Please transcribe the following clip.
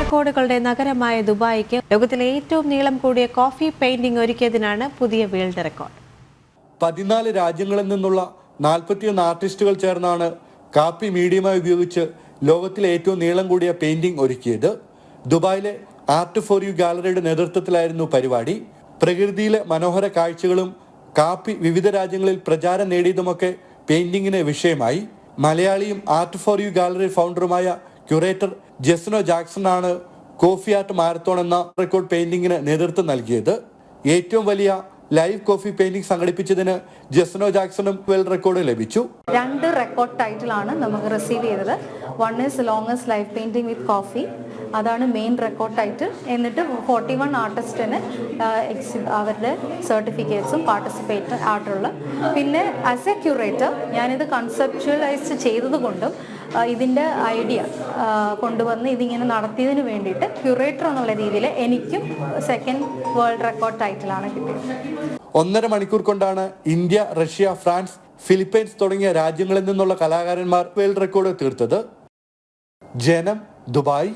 റെക്കോർഡുകളുടെ നഗരമായ ദുബായിക്ക് ലോകത്തിലെ ഏറ്റവും നീളം കൂടിയ കോഫി പെയിന്റിംഗ് ഒരുക്കിയതിനാണ് പുതിയ വേൾഡ് റെക്കോർഡ്. 14 രാജ്യങ്ങളിൽ നിന്നുള്ള 41 ആർട്ടിസ്റ്റുകൾ ചേർന്നാണ് കാപ്പി മീഡിയമായി ഉപയോഗിച്ച് ലോകത്തിലെ ഏറ്റവും നീളം കൂടിയ പെയിന്റിംഗ് ഒരുക്കിയത്. ദുബായിലെ ആർട്ട് ഫോർ യു ഗാലറിയുടെ നേതൃത്വത്തിലായിരുന്നു പരിപാടി. പ്രകൃതിയിലെ മനോഹര കാഴ്ചകളും കാപ്പി വിവിധ രാജ്യങ്ങളിൽ പ്രചാരം നേടിയതുമൊക്കെ പെയിന്റിങ്ങിന് വിഷയമായി. മലയാളിയും ആർട്ട് ഫോർ യു ഗാലറി ഫൗണ്ടറുമായ ക്യൂറേറ്റർ ജെസ്നോ ജാക്സൺ ആണ് കോഫി ആർട്ട് മാരത്തോൺ എന്ന റെക്കോർഡ് പെയിന്റിങ്ങിന് നേതൃത്വം നൽകിയത്. ഏറ്റവും വലിയ ലൈവ് കോഫി പെയിന്റിംഗ് സംഘടിപ്പിച്ചതിന് ജെസ്നോ ജാക്സണും വേൾഡ് റെക്കോർഡ് ലഭിച്ചു. 2 റെക്കോർഡ് ടൈറ്റിലാണ് നമുക്ക് റിസീവ് ചെയ്തത്. One is longest live painting with coffee, അതാണ് മെയിൻ റെക്കോർഡ് ടൈറ്റിൽ. എന്നിട്ട് 41 ആർട്ടിസ്റ്റിന് അവരുടെ സർട്ടിഫിക്കറ്റ്സും പാർട്ടിസിപ്പേറ്റ് ആയിട്ടുള്ള. പിന്നെ ആസ് എ ക്യൂറേറ്റർ ഞാനിത് കൺസെപ്ച്വലൈസ് ചെയ്തതുകൊണ്ടും ഇതിൻ്റെ ഐഡിയ കൊണ്ടുവന്ന് ഇതിങ്ങനെ നടത്തിയതിന് വേണ്ടിയിട്ട് ക്യൂറേറ്റർ എന്നുള്ള രീതിയിൽ എനിക്കും സെക്കൻഡ് വേൾഡ് റെക്കോർഡ് ടൈറ്റിലാണ് കിട്ടിയത്. 1.5 മണിക്കൂർ കൊണ്ടാണ് ഇന്ത്യ, റഷ്യ, ഫ്രാൻസ്, ഫിലിപ്പൈൻസ് തുടങ്ങിയ രാജ്യങ്ങളിൽ നിന്നുള്ള കലാകാരന്മാർ വേൾഡ് റെക്കോർഡ് തീർത്തത്. ജനം, ദുബായ്.